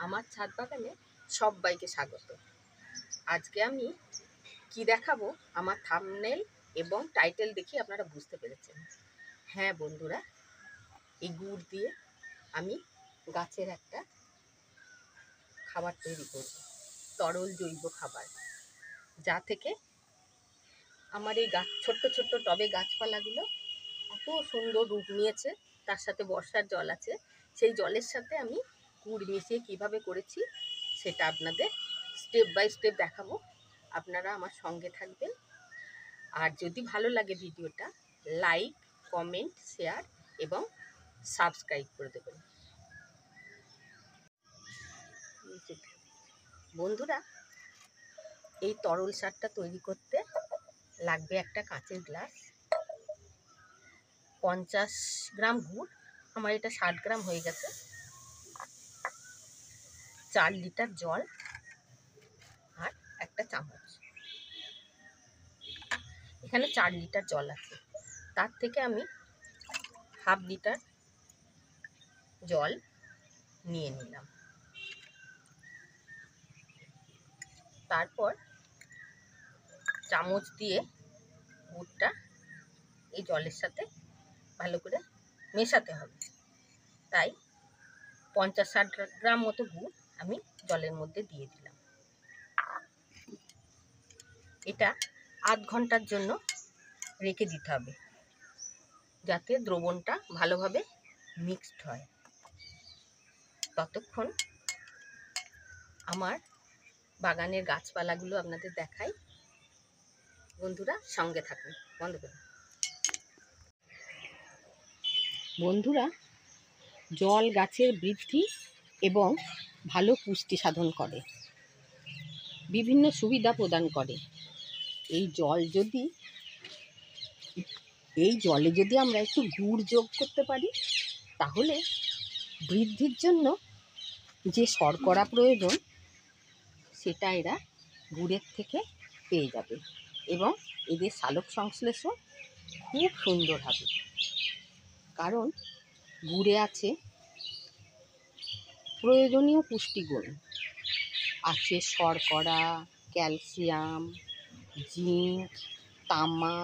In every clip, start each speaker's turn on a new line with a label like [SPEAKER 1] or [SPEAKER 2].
[SPEAKER 1] আমার ছাদ বাগানে সবাইকে স্বাগত। আজকে আমি কি দেখাবো আমার থাম্বনেল এবং টাইটেল দেখে আপনারা বুঝতে পেরেছেন। হ্যাঁ বন্ধুরা, এই গুড় দিয়ে আমি গাছের একটা খাবার তৈরি করব, তরল জৈব খাবার, যা থেকে আমার এই গাছ ছোট্ট ছোট্ট টবে গাছপালাগুলো এত সুন্দর রূপ নিয়েছে। তার সাথে বর্ষার জল আছে, সেই জলের সাথে আমি গুড় মিশিয়ে কিভাবে করেছি সেটা আপনাদের স্টেপ বাই স্টেপ দেখাবো। আপনারা আমার সঙ্গে থাকবেন, আর যদি ভালো লাগে ভিডিওটা লাইক, কমেন্ট, শেয়ার এবং সাবস্ক্রাইব করে দেবেন। বন্ধুরা, এই তরল সারটা তৈরি করতে লাগবে একটা কাঁচের গ্লাস, 50 গ্রাম গুড়, আমার এটা 60 গ্রাম হয়ে গেছে, 4 লিটার জল আর একটা চামচ। এখানে 4 লিটার জল আছে, তার থেকে আমি হাফ লিটার জল নিয়ে নিলাম। তারপর চামচ দিয়ে গুড়টা এই জলের সাথে ভালো করে মেশাতে হবে। তাই 50-60 গ্রাম মতো গুড় আমি জলের মধ্যে দিয়ে দিলাম। এটা আধ ঘন্টার জন্য রেখে দিতে হবে, যাতে দ্রবণটা ভালোভাবে মিক্সড হয়। ততক্ষণ আমার বাগানের গাছপালাগুলো আপনাদের দেখাই। বন্ধুরা সঙ্গে থাকুন। বন্ধ করুন। বন্ধুরা, জল গাছের বৃদ্ধি এবং ভালো পুষ্টি সাধন করে, বিভিন্ন সুবিধা প্রদান করে। এই জলে যদি আমরা একটু গুড় যোগ করতে পারি, তাহলে বৃদ্ধির জন্য যে শর্করা প্রয়োজন সেটা এরা গুড়ের থেকে পেয়ে যাবে এবং এদের সালোক সংশ্লেষণ খুব সুন্দর হবে। কারণ গুড়ে আছে প্রয়োজনীয় পুষ্টিগুণ, আছে শর্করা, ক্যালসিয়াম, জিঙ্ক, তামা,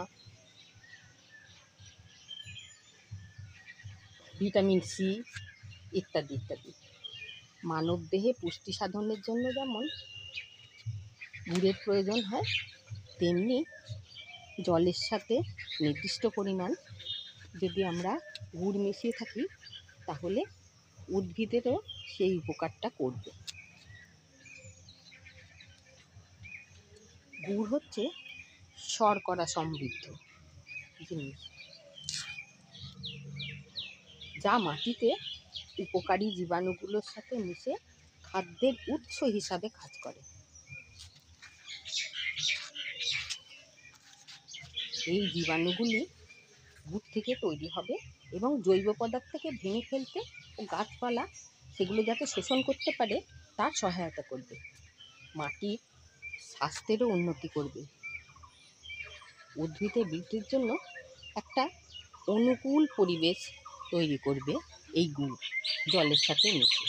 [SPEAKER 1] ভিটামিন সি ইত্যাদি ইত্যাদি। মানবদেহে পুষ্টি সাধনের জন্য যেমন গুড়ের প্রয়োজন হয়, তেমনি জলের সাথে নির্দিষ্ট পরিমাণ যদি আমরা গুড় মিশিয়ে থাকি, তাহলে উদ্ভিদেরও সেই উপকারটা করবে। গুড় হচ্ছে শর্করা সমৃদ্ধ জিনিস, যা মাটিতে উপকারী জীবাণুগুলোর সাথে মিশে খাদ্যের উৎস হিসাবে কাজ করে। এই জীবাণুগুলি গুড় থেকে তৈরি হবে এবং জৈব পদার্থকে ভেঙে ফেলতে ও গাছপালা সেগুলো যাতে শোষণ করতে পারে তার সহায়তা করবে। মাটির স্বাস্থ্যেরও উন্নতি করবে। উদ্ভিদের বৃদ্ধির জন্য একটা অনুকূল পরিবেশ তৈরি করবে এই গুড় জলের সাথে মিশে।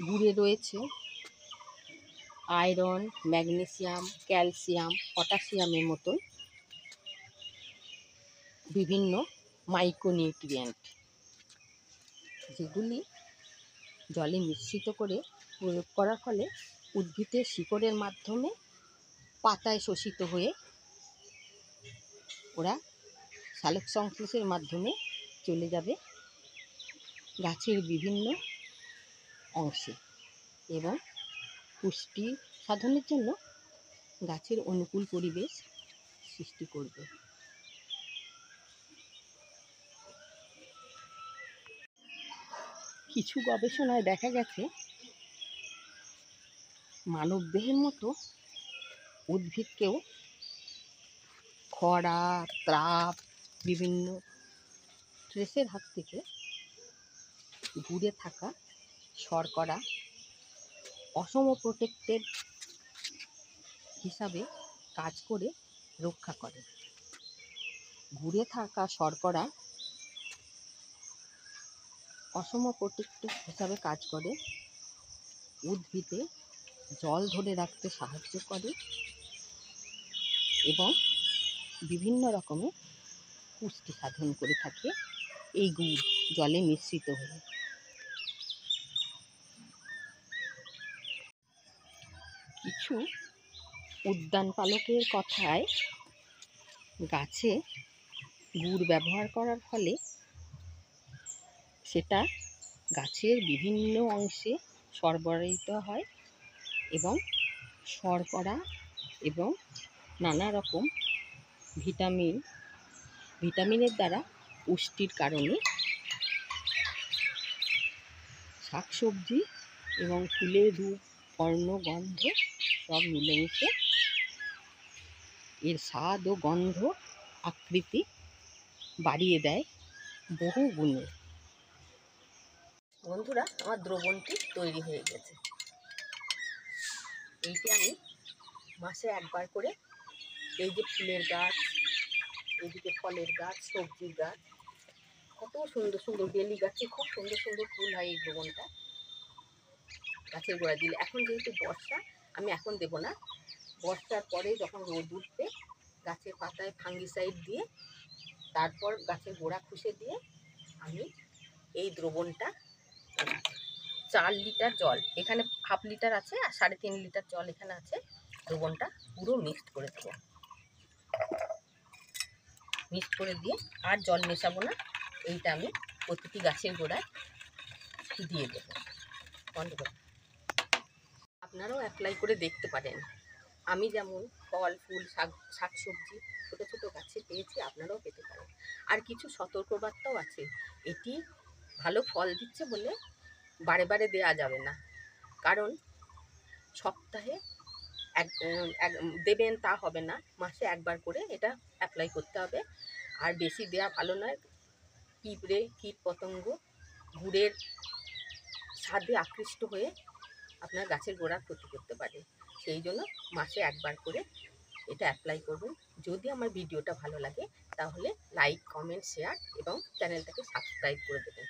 [SPEAKER 1] গুড়ে রয়েছে আয়রন, ম্যাগনেসিয়াম, ক্যালসিয়াম, পটাশিয়ামের মতন বিভিন্ন মাইক্রোনিউট্রিয়েন্ট, যেগুলি জলে মিশ্রিত করে প্রয়োগ করার ফলে উদ্ভিদের শিকড়ের মাধ্যমে পাতায় শোষিত হয়ে ওরা সালোক সংশ্লেষের মাধ্যমে চলে যাবে গাছের বিভিন্ন অংশে এবং পুষ্টি সাধনের জন্য গাছের অনুকূল পরিবেশ সৃষ্টি করবে। কিছু গবেষণায় দেখা গেছে মানবদেহের মতো উদ্ভিদকেও খরা, তাপ, বিভিন্ন স্ট্রেসের হাত থেকে দূরে থাকা শর্করা অসম প্রোটেক্টেড হিসাবে কাজ করে রক্ষা করে। গুড়ে থাকা শর্করা অসম প্রোটেক্টিভ হিসাবে কাজ করে, উদ্ভিদে জল ধরে রাখতে সাহায্য করে এবং বিভিন্ন রকমের পুষ্টি সাধন করে থাকে এই গুড় জলে মিশ্রিত হয়ে। কিছু উদ্যান পালকের কথায় গাছে গুড় ব্যবহার করার ফলে সেটা গাছের বিভিন্ন অংশে সরবরাহিত হয় এবং শর্করা এবং নানা রকম ভিটামিনের দ্বারা পুষ্টির কারণে শাকসবজি এবং ফুলের রূপ, বর্ণ, গন্ধ সব মিলেমিশে এর স্বাদ ও গন্ধ আকৃতি বাড়িয়ে দেয় বহু গুণে। বন্ধুরা, আমার দ্রবণটি তৈরি হয়ে গেছে। এইটি আমি মাসে একবার করে এই যে ফুলের গাছ, এইদিকে ফলের গাছ, সবজির গাছ, কত সুন্দর সুন্দর বেলি গাছে খুব সুন্দর সুন্দর ফুল হয় এই দ্রবণটা গাছের গোড়া দিলে। এখন যেহেতু বর্ষা, আমি এখন দেবো না, বর্ষার পরে যখন রোদ উঠবে গাছের পাতায় ফাঙ্গিসাইড দিয়ে তারপর গাছের গোড়া খুশে দিয়ে আমি এই দ্রবণটা 4 লিটার জল, এখানে হাফ লিটার আছে আর 3.5 লিটার জল এখানে আছে, দ্রবণটা পুরো মিক্সড করে দেবো। মিক্সড করে দিয়ে আর জল মেশাবো না, এইটা আমি প্রতিটি গাছের গোড়ায় দিয়ে দেবো। বন্ধ করে আপনারাও অ্যাপ্লাই করে দেখতে পারেন। আমি যেমন ফল ফুল শাকসবজি ছোটো ছোটো গাছে পেয়েছি, আপনারাও পেতে পারেন। আর কিছু সতর্কবার্তাও আছে, এটি ভালো ফল দিচ্ছে বলে বারে বারে দেওয়া যাবে না, কারণ সপ্তাহে দেবেন তা হবে না, মাসে একবার করে এটা অ্যাপ্লাই করতে হবে। আর বেশি দেওয়া ভালো নয়, পিঁপড়ে কীট পতঙ্গ গুড়ের স্বাদে আকৃষ্ট হয়ে আপনার গাছের গোড়ার ক্ষতি করতে পারে। সেই জন্য মাসে একবার করে এটা অ্যাপ্লাই করবেন। যদি আমার ভিডিওটা ভালো লাগে তাহলে লাইক, কমেন্ট, শেয়ার এবং চ্যানেলটাকে সাবস্ক্রাইব করে দেবেন।